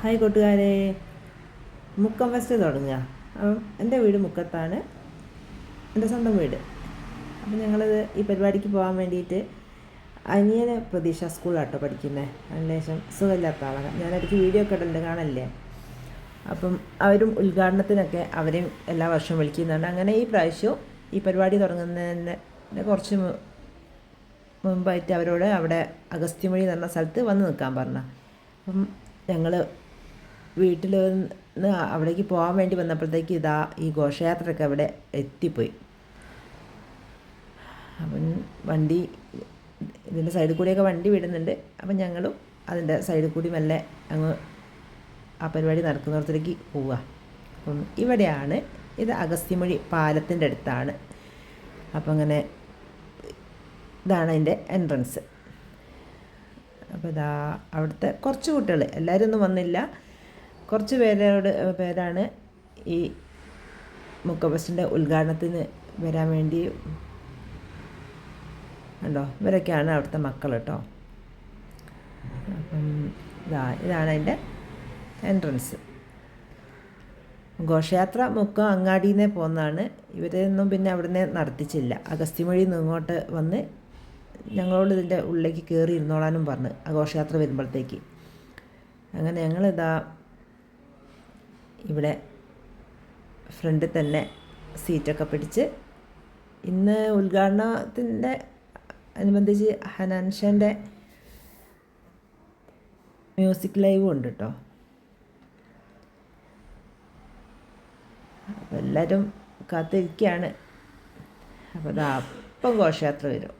Hi കൂട്ടുകാരെ, Mukkam fest തുടങ്ങുക. എൻ്റെ വീട് മുക്കത്താണ്, എൻ്റെ സ്വന്തം വീട്. അപ്പം ഞങ്ങളിത് ഈ പരിപാടിക്ക് പോകാൻ വേണ്ടിയിട്ട് അനിയന് പ്രതീക്ഷ സ്കൂളാട്ടോ പഠിക്കുന്നത്. അതിനുശേഷം സുഖമില്ലാത്ത ആളാണ്. ഞാനിടയ്ക്ക് വീഡിയോ ഒക്കെ ഇടലുണ്ട്, കാണല്ലേ. അപ്പം അവരും ഉദ്ഘാടനത്തിനൊക്കെ അവരെയും എല്ലാ വർഷവും വിളിക്കുന്നുണ്ട്. അങ്ങനെ ഈ പ്രാവശ്യവും ഈ പരിപാടി തുടങ്ങുന്നതിന് കുറച്ച് മുമ്പായിട്ട് അവരോട് അവിടെ അഗസ്ത്യമൊഴി എന്ന് പറഞ്ഞ സ്ഥലത്ത് വന്ന് നിൽക്കാൻ പറഞ്ഞു. അപ്പം ഞങ്ങൾ വീട്ടിൽ നിന്ന് അവിടേക്ക് പോകാൻ വേണ്ടി വന്നപ്പോഴത്തേക്ക് ഇതാ ഈ ഘോഷയാത്രയൊക്കെ അവിടെ എത്തിപ്പോയി. അപ്പം വണ്ടി ഇതിൻ്റെ സൈഡിൽ കൂടിയൊക്കെ വണ്ടി വിടുന്നുണ്ട്. അപ്പം ഞങ്ങളും അതിൻ്റെ സൈഡിൽ കൂടി മെല്ലെ അങ്ങ് ആ പരിപാടി നടക്കുന്നിടത്തേക്ക് പോവുക. അപ്പം ഇവിടെയാണ്, ഇത് അഗസ്ത്യമൊഴി പാലത്തിൻ്റെ അടുത്താണ്. അപ്പം അങ്ങനെ ഇതാണ് അതിൻ്റെ എൻട്രൻസ്. അപ്പോൾ ഇതാ അവിടുത്തെ കുറച്ച് കുട്ടികൾ, എല്ലാവരും ഒന്നും വന്നില്ല, കുറച്ച് പേരാണ് ഈ മുക്കം ഫെസ്റ്റിൻ്റെ ഉദ്ഘാടനത്തിന് വരാൻ വേണ്ടി. ഉണ്ടോ, ഇവരൊക്കെയാണ് അവിടുത്തെ മക്കൾ കേട്ടോ. അപ്പം ഇതാണ് അതിൻ്റെ എൻട്രൻസ്. ഘോഷയാത്ര മുക്കം അങ്ങാടിയിൽ നിന്നേ പോകുന്നതാണ്. ഇവരൊന്നും പിന്നെ അവിടുന്ന് നടത്തിച്ചില്ല. അഗസ്ത്യമൊഴിയിൽ നിന്ന് ഇങ്ങോട്ട് വന്ന് ഞങ്ങളോട് ഇതിൻ്റെ ഉള്ളിലേക്ക് കയറി ഇരുന്നോളാനും പറഞ്ഞ് ആ ഘോഷയാത്ര വരുമ്പോഴത്തേക്ക്. അങ്ങനെ ഞങ്ങളിതാ ഇവിടെ ഫ്രണ്ടിൽ തന്നെ സീറ്റൊക്കെ പിടിച്ച്, ഇന്ന് ഉദ്ഘാടനത്തിൻ്റെ അനുബന്ധിച്ച് ഹനാൻഷൻ്റെ മ്യൂസിക് ലൈവും ഉണ്ട് കേട്ടോ. അപ്പോൾ എല്ലാവരും കാത്തിരിക്കുകയാണ്. അപ്പോൾ അതാ അപ്പം ഘോഷയാത്ര വരും.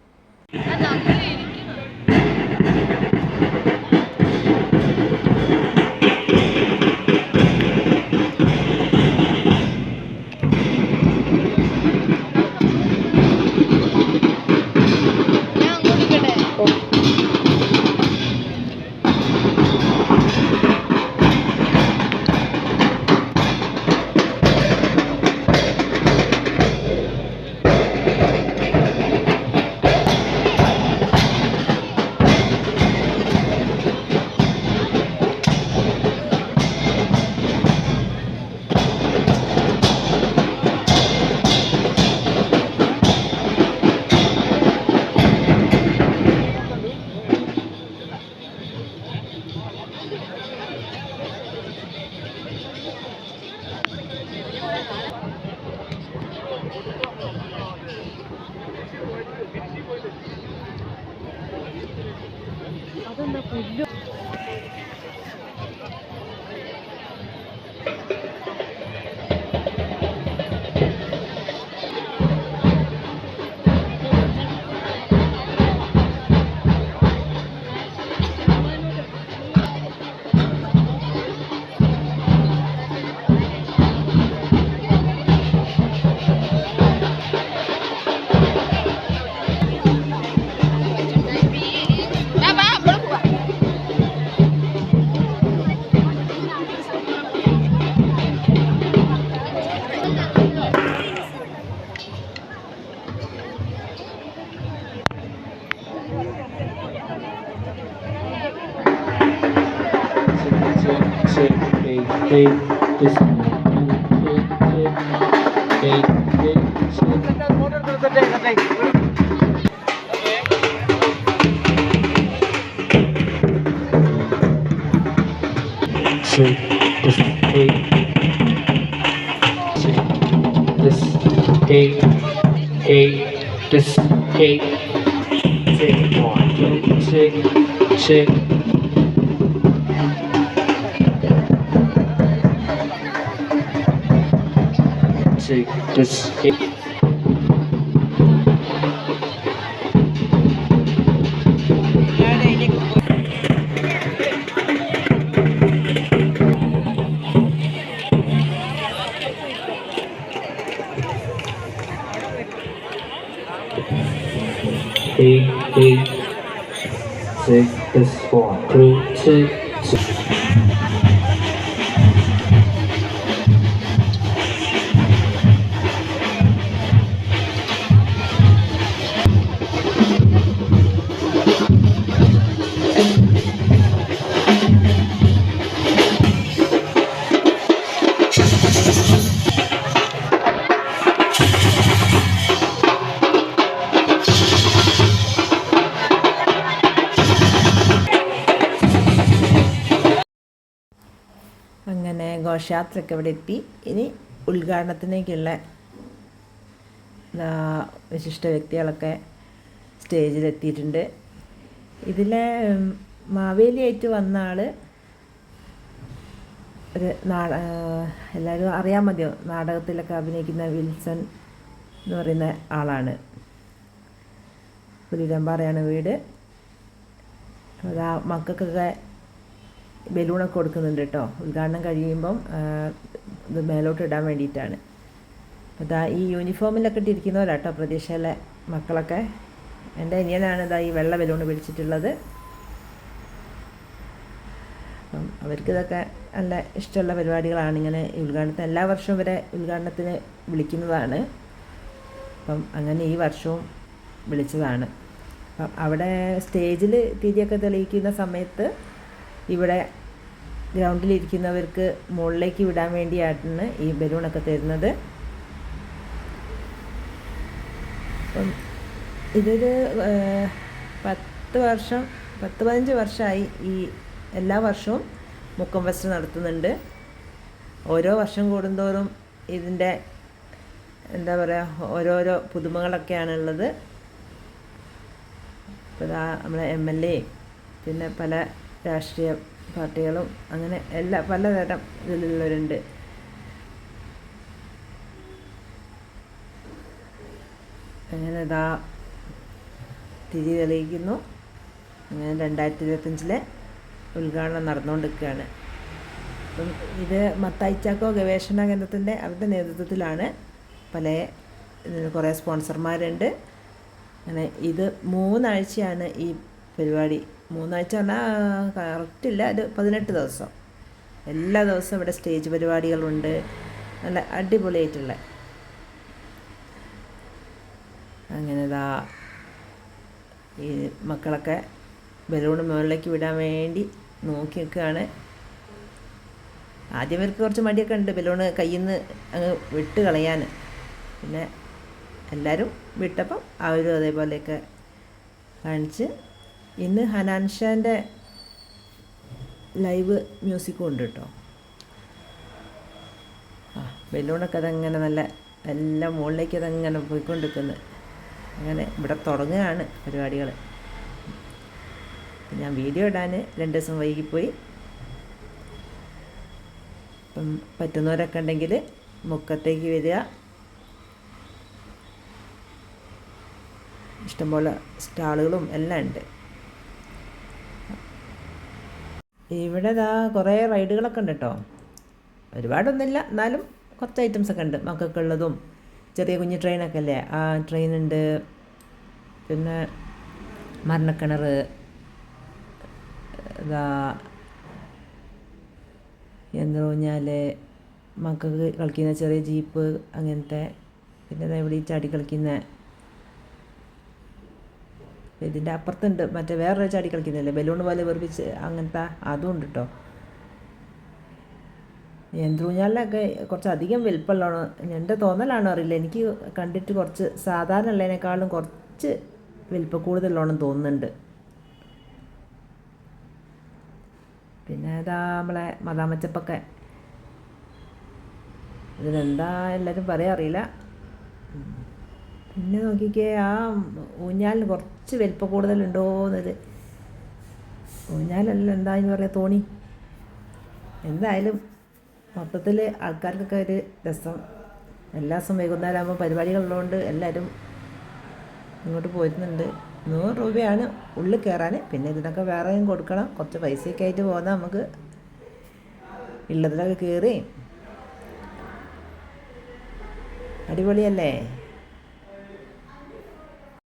അതെന്താ പുല്ല്? അങ്ങനെ ഘോഷയാത്രയൊക്കെ ഇവിടെ എത്തി. ഇനി ഉദ്ഘാടനത്തിലേക്കുള്ള വിശിഷ്ട വ്യക്തികളൊക്കെ സ്റ്റേജിലെത്തിയിട്ടുണ്ട്. ഇതിലെ മാവേലിയായിട്ട് വന്ന ആൾ ഒരു എല്ലാവരും അറിയാൻ മതിയോ, നാടകത്തിലൊക്കെ അഭിനയിക്കുന്ന വിൽസൺ എന്ന് പറയുന്ന ആളാണ്. പുലിരമ്പാറയാണ് വീട്. അതാ മക്കൾക്കൊക്കെ ബലൂണൊക്കെ കൊടുക്കുന്നുണ്ട് കേട്ടോ. ഉദ്ഘാടനം കഴിയുമ്പം ഇത് മേലോട്ട് ഇടാൻ വേണ്ടിയിട്ടാണ്. അതാ ഈ യൂണിഫോമിലൊക്കെ ഇട്ടിരിക്കുന്നവരാട്ടോ പ്രതീക്ഷയിലെ മക്കളൊക്കെ. എൻ്റെ അനിയനാണ് ഇതാ ഈ വെള്ള ബലൂണ് പിടിച്ചിട്ടുള്ളത്. അപ്പം അവർക്കിതൊക്കെ നല്ല ഇഷ്ടമുള്ള പരിപാടികളാണ്. ഇങ്ങനെ ഉദ്ഘാടനത്തിന് എല്ലാ വർഷവും ഇവരെ ഉദ്ഘാടനത്തിന് വിളിക്കുന്നതാണ്. അപ്പം അങ്ങനെ ഈ വർഷവും വിളിച്ചതാണ്. അപ്പം അവിടെ സ്റ്റേജിൽ തിരിയൊക്കെ തെളിയിക്കുന്ന സമയത്ത് ഇവിടെ ഗ്രൗണ്ടിലിരിക്കുന്നവർക്ക് മുകളിലേക്ക് വിടാൻ വേണ്ടിയാണ് ഈ ബലൂണൊക്കെ തരുന്നത്. അപ്പം ഇതൊരു 10-15 വർഷമായി ഈ എല്ലാ വർഷവും മുക്കം ഫെസ്റ്റ് നടത്തുന്നുണ്ട്. ഓരോ വർഷം കൂടുന്തോറും ഇതിൻ്റെ എന്താ പറയുക ഓരോരോ പുതുമകളൊക്കെയാണുള്ളത്. ഇപ്പോൾ നമ്മളെ MLA പിന്നെ പല രാഷ്ട്രീയ പാർട്ടികളും അങ്ങനെ പലതരം ഇതിലുള്ളവരുണ്ട്. അങ്ങനെ തിരി തെളിയിക്കുന്നു. അങ്ങനെ 2025 ഉദ്ഘാടനം നടന്നുകൊണ്ടിരിക്കുകയാണ്. അപ്പം ഇത് മത്തായി ചാക്കോ ഗവേഷണ കേന്ദ്രത്തിൻ്റെ അവരുടെ നേതൃത്വത്തിലാണ്. കുറേ സ്പോൺസർമാരുണ്ട്. അങ്ങനെ ഇത് 3 ആഴ്ചയാണ് ഈ പരിപാടി. 3 ആഴ്ച പറഞ്ഞാൽ കറക്റ്റില്ല, ഇത് 18 ദിവസം. എല്ലാ ദിവസവും ഇവിടെ സ്റ്റേജ് പരിപാടികളുണ്ട്. നല്ല അടിപൊളിയായിട്ടുള്ള. അങ്ങനെ ഈ മക്കളൊക്കെ ബലൂൺ മുകളിലേക്ക് വിടാൻ വേണ്ടി നോക്കി നിൽക്കുകയാണ്. ആദ്യം ഇവർക്ക് കുറച്ച് മടിയൊക്കെ ഉണ്ട് ബലൂണ് കയ്യിൽ നിന്ന് അങ്ങ് വിട്ട് കളയാൻ. പിന്നെ എല്ലാവരും വിട്ടപ്പം അവരും അതേപോലെയൊക്കെ കാണിച്ച്. ഇന്ന് ഹനാൻഷാൻ്റെ ലൈവ് മ്യൂസിക്കും ഉണ്ട് കേട്ടോ. ബലൂണൊക്കെ അതങ്ങനെ നല്ല എല്ലാം മുകളിലേക്ക് അതങ്ങനെ പോയിക്കൊണ്ടിരിക്കുന്നത്. അങ്ങനെ ഇവിടെ തുടങ്ങുകയാണ് പരിപാടികൾ. ഞാൻ വീഡിയോ ഇടാൻ 2 ദിവസം വൈകിപ്പോയി. അപ്പം പറ്റുന്നവരൊക്കെ ഉണ്ടെങ്കിൽ മുക്കത്തേക്ക് വരിക. ഇഷ്ടംപോലെ സ്റ്റാളുകളും എല്ലാം ഉണ്ട്. ഇവിടെ കുറേ റൈഡുകളൊക്കെ ഉണ്ട് കേട്ടോ. ഒരുപാടൊന്നുമില്ല, എന്നാലും കുറച്ച് ഐറ്റംസൊക്കെ ഉണ്ട്. മക്കൾക്കുള്ളതും ചെറിയ കുഞ്ഞു ട്രെയിനൊക്കെ അല്ലേ, ആ ട്രെയിനുണ്ട്. പിന്നെ മരണക്കിണർ, യന്ത്രൂഞ്ഞാൽ, മക്കൾക്ക് കളിക്കുന്ന ചെറിയ ജീപ്പ് അങ്ങനത്തെ. പിന്നെ ഇവിടെ ഈ ചാടി കളിക്കുന്ന, ഇതിൻ്റെ അപ്പുറത്തുണ്ട് മറ്റേ വേറൊരു ചാടി കളിക്കുന്നില്ലേ ബലൂൺ പോലെ വെറുപ്പിച്ച്, അങ്ങനത്തെ അതും ഉണ്ട് കേട്ടോ. യന്ത്രൂഞ്ഞാലിനൊക്കെ കുറച്ച് അധികം വലിപ്പമുള്ളതാണ്. എൻ്റെ തോന്നലാണോ അറിയില്ല, എനിക്ക് കണ്ടിട്ട് കുറച്ച് സാധാരണ ഉള്ളതിനേക്കാളും കുറച്ച് വലിപ്പം കൂടുതലുള്ളതെന്ന് തോന്നുന്നുണ്ട്. പിന്നെ നമ്മളെ മദാമച്ചപ്പൊക്കെ, ഇതിനെന്താ എല്ലാവരും പറയാൻ അറിയില്ല. പിന്നെ നോക്കിക്കേ, ആ ഊഞ്ഞാലിന് കുറച്ച് വലിപ്പം കൂടുതലുണ്ടോയെന്നത്. ഊഞ്ഞാലല്ല, എന്താന്ന് പറയുക, തോണി. എന്തായാലും മൊത്തത്തിൽ ആൾക്കാർക്കൊക്കെ ഒരു രസം. എല്ലാ ദിവസവും വൈകുന്നേരം ആകുമ്പോൾ പരിപാടികളുള്ളതുകൊണ്ട് എല്ലാവരും ഇങ്ങോട്ട് പോരുന്നുണ്ട്. 100 രൂപയാണ് ഉള്ളിൽ കയറാൻ. പിന്നെ ഇതിനൊക്കെ വേറെയും കൊടുക്കണം. കുറച്ച് പൈസയൊക്കെ ആയിട്ട് പോകുന്ന നമുക്ക് ഉള്ളതിലൊക്കെ കയറി. അടിപൊളിയല്ലേ?